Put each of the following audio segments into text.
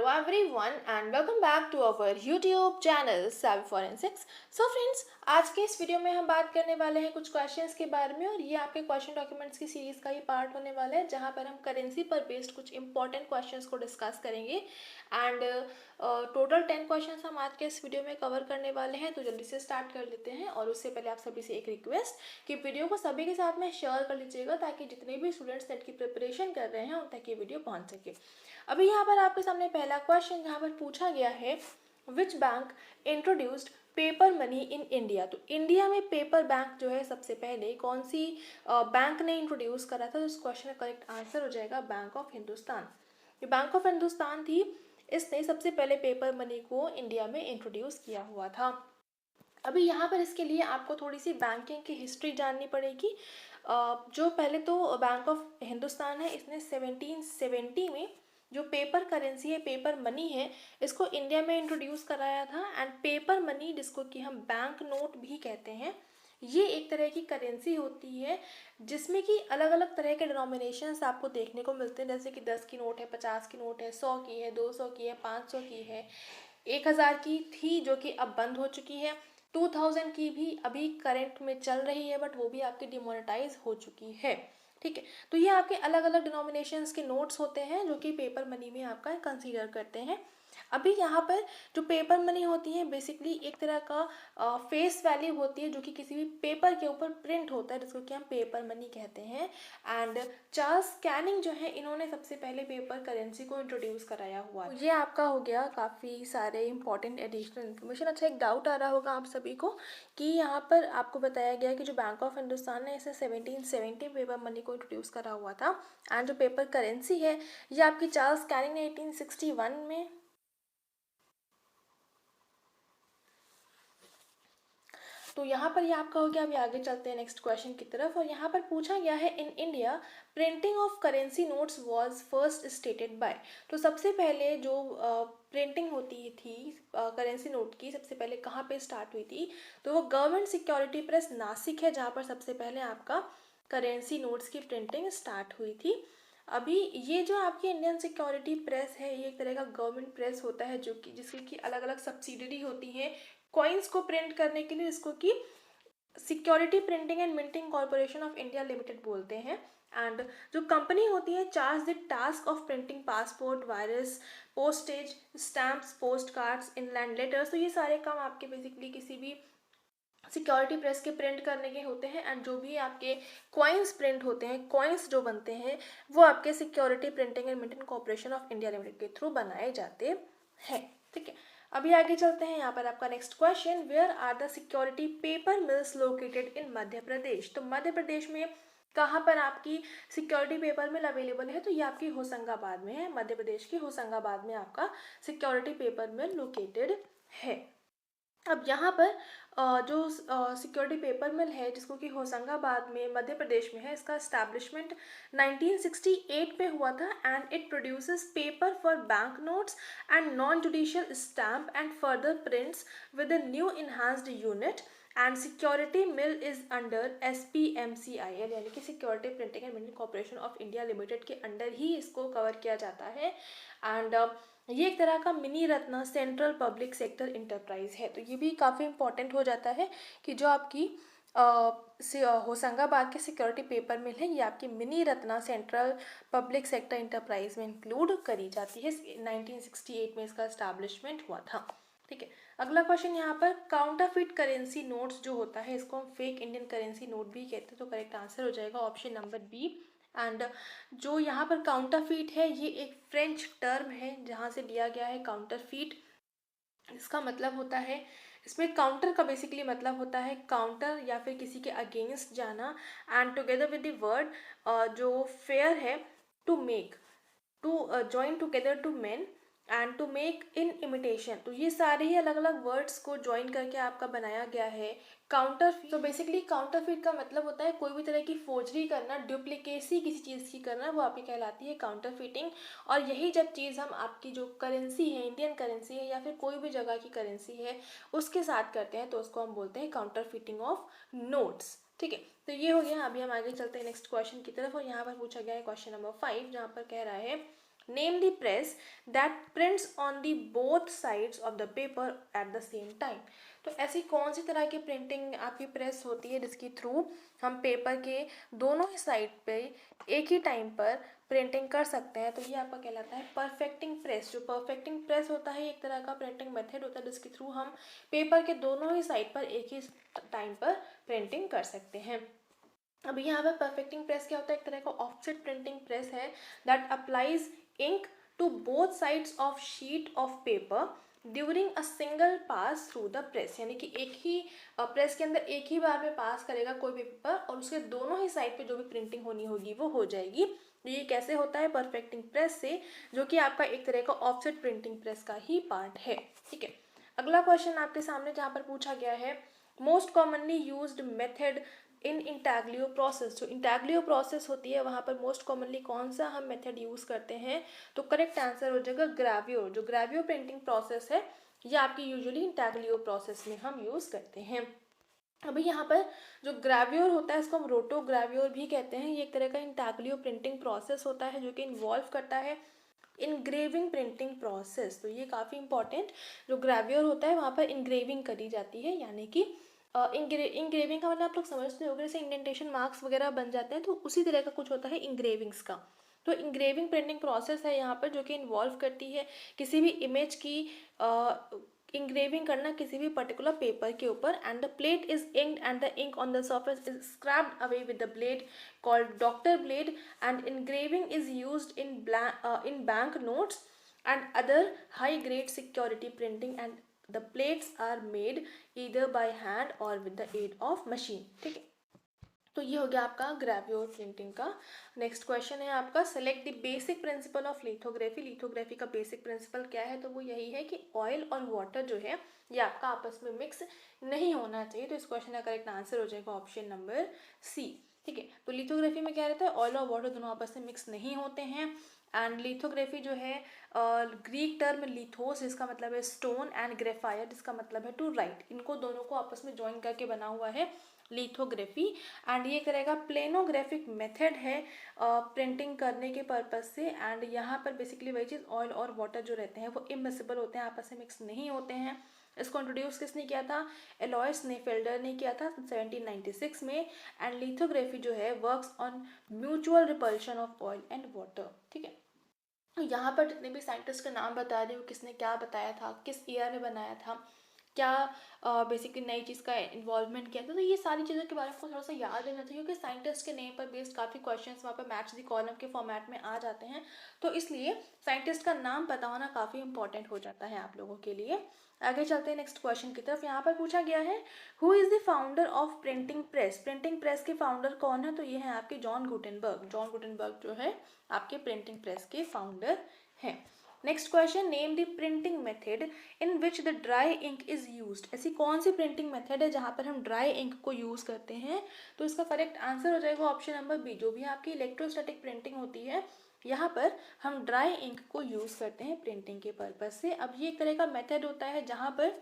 everyone and welcome back to our YouTube channel Savvy Forensics. So friends, आज के इस video में हम बात करने वाले हैं कुछ क्वेश्चंस के बारे में और ये आपके क्वेश्चन डॉक्यूमेंट्स की सीरीज का ही पार्ट होने वाला है जहां पर हम करेंसी पर बेस्ड कुछ इंपॉर्टेंट क्वेश्चंस को डिस्कस करेंगे एंड टोटल 10 क्वेश्चंस हम आज के इस वीडियो में कवर करने वाले हैं। तो जल्दी से स्टार्ट कर लेते हैं और उससे पहले आप सभी से एक रिक्वेस्ट कि वीडियो को सभी के साथ में शेयर कर लीजिएगा ताकि जितने भी स्टूडेंट्स नेट की प्रिपरेशन कर रहे हैं उन तक ये वीडियो पहुंच सके। अभी यहाँ पर आपके सामने पहला क्वेश्चन जहाँ पर पूछा गया है which bank introduced paper money in India. तो इंडिया में पेपर बैंक जो है सबसे पहले कौन सी बैंक ने इंट्रोड्यूस करा था। तो इस क्वेश्चन का करेक्ट आंसर हो जाएगा बैंक ऑफ हिंदुस्तान। ये बैंक ऑफ हिंदुस्तान थी, इसने सबसे पहले पेपर मनी को इंडिया में इंट्रोड्यूस किया हुआ था। अभी यहाँ पर इसके लिए आपको थोड़ी सी बैंकिंग की हिस्ट्री जाननी पड़ेगी। जो पहले तो बैंक ऑफ हिंदुस्तान है, इसने 1770 में जो पेपर करेंसी है, पेपर मनी है, इसको इंडिया में इंट्रोड्यूस कराया था। एंड पेपर मनी जिसको कि हम बैंक नोट भी कहते हैं, ये एक तरह की करेंसी होती है जिसमें कि अलग अलग तरह के डिनोमिनेशंस आपको देखने को मिलते हैं। जैसे कि 10 की नोट है, 50 की नोट है, 100 की है, 200 की है, 500 की है, 1000 की थी जो कि अब बंद हो चुकी है, 2000 की भी अभी करंट में चल रही है बट वो भी आपकी डिमोनेटाइज हो चुकी है। ठीक है, तो ये आपके अलग अलग डिनोमिनेशंस के नोट्स होते हैं जो कि पेपर मनी में आपका कंसीडर करते हैं। अभी यहाँ पर जो पेपर मनी होती है बेसिकली एक तरह का फेस वैल्यू होती है जो कि किसी भी पेपर के ऊपर प्रिंट होता है जिसको कि हम पेपर मनी कहते हैं। एंड चार्ल्स कैनिंग जो है, इन्होंने सबसे पहले पेपर करेंसी को इंट्रोड्यूस कराया हुआ है। ये आपका हो गया काफ़ी सारे इंपॉर्टेंट एडिशनल इन्फॉर्मेशन। अच्छा, एक डाउट आ रहा होगा आप सभी को कि यहाँ पर आपको बताया गया है कि जो बैंक ऑफ हिंदुस्तान ने इसे 1770 पेपर मनी को इंट्रोड्यूस करा हुआ था एंड जो पेपर करेंसी है ये आपकी चार्ल्स कैनिंग ने 1861 में। तो यहाँ पर ये आपका हो गया। अभी आगे चलते हैं नेक्स्ट क्वेश्चन की तरफ और यहाँ पर पूछा गया है in India printing of currency notes was first stated by. तो सबसे पहले जो प्रिंटिंग होती थी करेंसी नोट की, सबसे पहले कहाँ पे स्टार्ट हुई थी, तो वो गवर्नमेंट सिक्योरिटी प्रेस नासिक है जहाँ पर सबसे पहले आपका करेंसी नोट्स की प्रिंटिंग स्टार्ट हुई थी। अभी ये जो आपकी इंडियन सिक्योरिटी प्रेस है ये एक तरह का गवर्नमेंट प्रेस होता है जो कि जिसकी की अलग अलग सब्सिडरी होती है कॉइन्स को प्रिंट करने के लिए, जिसको कि security printing and minting corporation of India limited बोलते हैं। एंड जो कंपनी होती है charge the task of printing passport, virus, postage, stamps, post cards, inland letters. तो ये सारे काम आपके बेसिकली किसी भी सिक्योरिटी प्रेस के प्रिंट करने के होते हैं। एंड जो भी आपके कॉइन्स प्रिंट होते हैं, कॉइन्स जो बनते हैं वो आपके security printing and minting corporation of India limited के थ्रू बनाए जाते हैं। ठीक है, अभी आगे चलते हैं। यहाँ पर आपका next question, where are the security paper mills located in Madhya Pradesh. तो मध्य प्रदेश में कहाँ पर आपकी सिक्योरिटी पेपर मिल अवेलेबल है, तो ये आपकी होशंगाबाद में है। मध्य प्रदेश की होशंगाबाद में आपका सिक्योरिटी पेपर मिल लोकेटेड है। अब यहाँ पर जो सिक्योरिटी पेपर मिल है जिसको कि होशंगाबाद में मध्य प्रदेश में है, इसका एस्टैब्लिशमेंट 1968 पे हुआ था and it produces paper for bank notes and non judicial stamp and further prints with a new enhanced unit and security mill is under SPMCIL यानी कि security printing and minting corporation of India limited के under ही इसको cover किया जाता है। And ये एक तरह का मिनी रत्न सेंट्रल पब्लिक सेक्टर इंटरप्राइज है। तो ये भी काफ़ी इंपॉर्टेंट हो जाता है कि जो आपकी होशंगाबाद के सिक्योरिटी पेपर मिल है ये आपकी mini Ratna central public sector enterprise में इंक्लूड करी जाती है। 1968 में इसका एस्टैब्लिशमेंट हुआ था। ठीक है, अगला क्वेश्चन यहाँ पर काउंटरफिट करेंसी नोट्स जो होता है इसको हम फेक इंडियन करेंसी नोट भी कहते हैं। तो करेक्ट आंसर हो जाएगा ऑप्शन नंबर बी। एंड जो यहाँ पर काउंटरफीट है ये एक फ्रेंच टर्म है जहाँ से लिया गया है काउंटरफीट। इसका मतलब होता है, इसमें काउंटर का बेसिकली मतलब होता है काउंटर या फिर किसी के अगेंस्ट जाना। And together with the word जो फेयर है to make, to join together two men and to make in imitation. तो ये सारे ही अलग अलग वर्ड्स को ज्वाइन करके आपका बनाया गया है काउंटरफीट। तो बेसिकली काउंटरफीट का मतलब होता है कोई भी तरह की फोर्जरी करना, डुप्लीकेसी किसी चीज़ की करना, वो आपकी कहलाती है काउंटरफीटिंग। और यही जब चीज़ हम आपकी जो करेंसी है, इंडियन करेंसी है या फिर कोई भी जगह की करेंसी है उसके साथ करते हैं तो उसको हम बोलते हैं काउंटरफीटिंग ऑफ नोट्स। ठीक है, तो ये हो गया। अभी हम आगे चलते हैं नेक्स्ट क्वेश्चन की तरफ और यहाँ पर पूछा गया है क्वेश्चन नंबर 5 जहाँ पर कह रहा है name the press that prints on the both sides of the paper at the same time. तो ऐसी कौन सी तरह की प्रिंटिंग आपकी प्रेस होती है जिसके थ्रू हम पेपर के दोनों ही साइड पे एक ही टाइम पर प्रिंटिंग कर सकते हैं? तो ये आपका कहलाता है परफेक्टिंग प्रेस। जो परफेक्टिंग प्रेस होता है एक तरह का प्रिंटिंग मेथड होता है जिसके थ्रू हम पेपर के दोनों ही साइड पर एक ही टाइम पर प्रिंटिंग कर सकते हैं। अब यहाँ पर परफेक्टिंग प्रेस क्या होता है? एक तरह का ऑफसेट प्रिंटिंग प्रेस है that applies ink to both sides of sheet of paper during a single pass through the press. यानी कि एक ही प्रेस के अंदर एक ही बार में पास करेगा कोई भी पेपर और उसके दोनों ही साइड पे जो भी प्रिंटिंग होनी होगी वो हो जाएगी। तो ये कैसे होता है? परफेक्टिंग प्रेस से, जो कि आपका एक तरह का ऑफसेट प्रिंटिंग प्रेस का ही पार्ट है। ठीक है, अगला क्वेश्चन आपके सामने जहाँ पर पूछा गया है most commonly used method in intaglio process. जो इंटाग्लियो प्रोसेस होती है वहाँ पर मोस्ट कॉमनली कौन सा हम मेथड यूज़ करते हैं? तो करेक्ट आंसर हो जाएगा ग्रावियोर। जो ग्रावियो प्रिंटिंग प्रोसेस है ये आपकी यूजुअली इंटाग्लियो प्रोसेस में हम यूज़ करते हैं। अभी यहाँ पर जो ग्रावियोर होता है इसको हम रोटो ग्रावियोर भी कहते हैं। ये एक तरह का इंटाग्लियो प्रिंटिंग प्रोसेस होता है जो कि इन्वॉल्व करता है इनग्रेविंग प्रिंटिंग प्रोसेस। तो ये काफ़ी इंपॉर्टेंट, जो ग्रावियोर होता है वहाँ पर इनग्रेविंग करी जाती है, यानी कि इंग्रेविंग का मतलब आप लोग समझते होंगे जैसे इंडेंटेशन मार्क्स वगैरह बन जाते हैं, तो उसी तरह का कुछ होता है इंग्रेविंग्स का। तो इंग्रेविंग प्रिंटिंग प्रोसेस है यहाँ पर जो कि इन्वॉल्व करती है किसी भी इमेज की इंग्रेविंग करना किसी भी पर्टिकुलर पेपर के ऊपर, and the plate is inked and the ink on the surface is scraped away with the blade called doctor blade, and engraving is used in bank notes and other high grade security printing, and the plates are made either by hand or with the aid of machine। ठीक है, तो ये हो गया आपका ग्रावियोर printing का। Next question है आपका select the basic principle of lithography. Lithography का बेसिक प्रिंसिपल क्या है? तो वो यही है कि ऑयल और वाटर जो है ये आपका आपस में मिक्स नहीं होना चाहिए। तो इस क्वेश्चन का करेक्ट आंसर हो जाएगा ऑप्शन नंबर सी। ठीक है, तो लिथोग्राफी में क्या रहता है? ऑयल और वाटर दोनों आपस में मिक्स नहीं होते हैं। एंड लिथोग्राफी जो है ग्रीक टर्म लिथोस जिसका मतलब है स्टोन एंड ग्रेफायर जिसका मतलब है टू राइट, इनको दोनों को आपस में ज्वाइन करके बना हुआ है लिथोग्राफी। एंड ये करेगा प्लेनोग्राफिक मेथड है प्रिंटिंग करने के पर्पज से। एंड यहाँ पर बेसिकली वही चीज़ ऑयल और वाटर जो रहते हैं वो इमिसिबल होते हैं, आपस में मिक्स नहीं होते हैं। इसको इंट्रोड्यूस किसने किया था? एलॉयस नेफेल्डर ने किया था 1796 में। एंड लिथोग्राफी जो है works on mutual repulsion of oil and water. ठीक है, तो यहाँ पर जितने भी साइंटिस्ट का नाम बता रही हूँ किसने क्या बताया था, किस ईयर में बनाया था, क्या बेसिकली नई चीज़ का इन्वॉल्वमेंट किया था, तो ये सारी चीज़ों के बारे में आपको थोड़ा सा याद रहना चाहिए क्योंकि साइंटिस्ट के नेम पर बेस्ड काफ़ी क्वेश्चंस वहाँ पर मैच द कॉलम के फॉर्मेट में आ जाते हैं। तो इसलिए साइंटिस्ट का नाम पता होना काफ़ी इंपॉर्टेंट हो जाता है आप लोगों के लिए। आगे चलते हैं नेक्स्ट क्वेश्चन की तरफ। यहाँ पर पूछा गया है who is the founder of printing press. Printing press के फाउंडर कौन है? तो ये है आपके जॉन गुटेनबर्ग। जॉन गुटेनबर्ग जो है आपके प्रिंटिंग प्रेस के फाउंडर हैं। Next question name the printing method in which the dry ink is used. ऐसी कौन सी प्रिंटिंग मेथड है जहाँ पर हम ड्राई इंक को यूज़ करते हैं? तो इसका करेक्ट आंसर हो जाएगा ऑप्शन नंबर बी। जो भी आपकी इलेक्ट्रोस्टैटिक प्रिंटिंग होती है यहाँ पर हम ड्राई इंक को यूज़ करते हैं प्रिंटिंग के पर्पज से। अब ये एक तरह का मेथड होता है जहाँ पर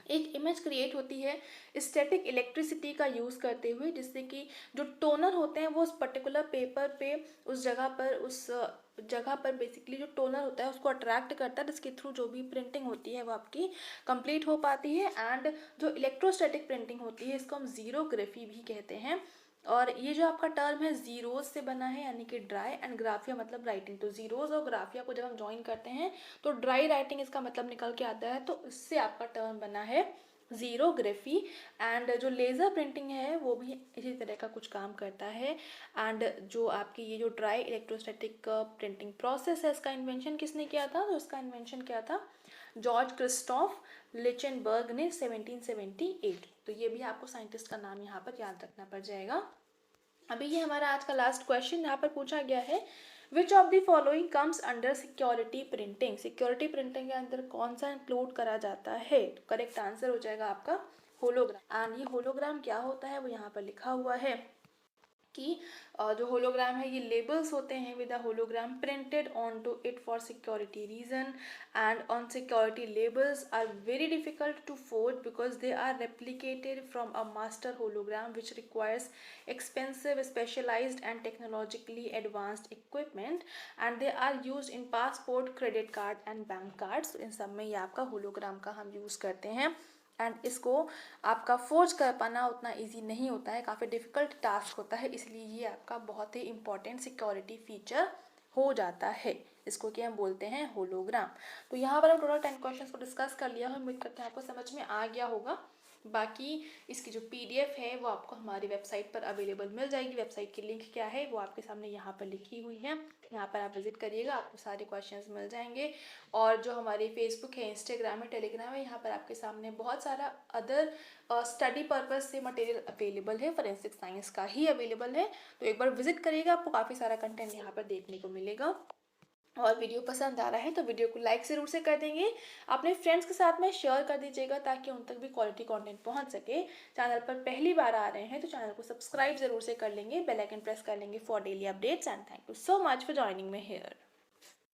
एक इमेज क्रिएट होती है स्टैटिक इलेक्ट्रिसिटी का यूज़ करते हुए, जिससे कि जो टोनर होते हैं वो उस पर्टिकुलर पेपर पे उस जगह पर बेसिकली जो टोनर होता है उसको अट्रैक्ट करता है, जिसके थ्रू जो भी प्रिंटिंग होती है वो आपकी कंप्लीट हो पाती है। एंड जो इलेक्ट्रोस्टैटिक प्रिंटिंग होती है इसको हम जीरोग्राफी भी कहते हैं। और ये जो आपका टर्म है जीरोज से बना है, यानी कि ड्राई, एंड ग्राफिया मतलब राइटिंग। तो जीरोज और ग्राफिया को जब हम ज्वाइन करते हैं तो ड्राई राइटिंग इसका मतलब निकल के आता है, तो इससे आपका टर्म बना है जीरोग्राफी। एंड जो लेज़र प्रिंटिंग है वो भी इसी तरह का कुछ काम करता है। एंड जो आपकी ये जो ड्राई इलेक्ट्रोस्टैटिक प्रिंटिंग प्रोसेस है इसका इन्वेंशन किसने किया था? तो इसका इन्वेंशन किया था जॉर्ज क्रिस्टोफ लिचेनबर्ग ने 1778। तो ये भी आपको साइंटिस्ट का नाम यहाँ पर याद रखना पड़ जाएगा। अभी ये हमारा आज का लास्ट क्वेश्चन यहाँ पर पूछा गया है which of the following comes under security printing. Security printing के अंदर कौन सा इंक्लूड करा जाता है? तो करेक्ट आंसर हो जाएगा आपका होलोग्राम। एंड ये होलोग्राम क्या होता है वो यहाँ पर लिखा हुआ है कि जो होलोग्राम है ये लेबल्स होते हैं with a hologram printed on to it for security reason, and on security labels are very difficult to forge because they are replicated from a master hologram which requires expensive specialized and technologically advanced equipment, and they are used in passport, credit card and bank cards. इन सब में ये आपका hologram का हम use करते हैं, and इसको आपका फोर्ज कर पाना उतना इजी नहीं होता है, काफ़ी डिफ़िकल्ट टास्क होता है, इसलिए ये आपका बहुत ही इंपॉर्टेंट सिक्योरिटी फीचर हो जाता है। इसको कि हम बोलते हैं होलोग्राम। तो यहाँ पर हम टोटल 10 क्वेश्चंस को डिस्कस कर लिया है, उम्मीद करते हैं आपको समझ में आ गया होगा। बाकी इसकी जो पीडीएफ है वो आपको हमारी वेबसाइट पर अवेलेबल मिल जाएगी। वेबसाइट की लिंक क्या है वो आपके सामने यहाँ पर लिखी हुई है, यहाँ पर आप विजिट करिएगा, आपको सारे क्वेश्चंस मिल जाएंगे। और जो हमारी फेसबुक है, इंस्टाग्राम है, टेलीग्राम है, यहाँ पर आपके सामने बहुत सारा अदर स्टडी पर्पज से मटेरियल अवेलेबल है, फोरेंसिक साइंस का ही अवेलेबल है। तो एक बार विजिट करिएगा, आपको काफ़ी सारा कंटेंट यहाँ पर देखने को मिलेगा। और वीडियो पसंद आ रहा है तो वीडियो को लाइक ज़रूर से कर देंगे, अपने फ्रेंड्स के साथ में शेयर कर दीजिएगा ताकि उन तक भी क्वालिटी कंटेंट पहुंच सके। चैनल पर पहली बार आ रहे हैं तो चैनल को सब्सक्राइब ज़रूर से कर लेंगे, बेल आइकन प्रेस कर लेंगे for daily updates, and thank you so much for joining me here.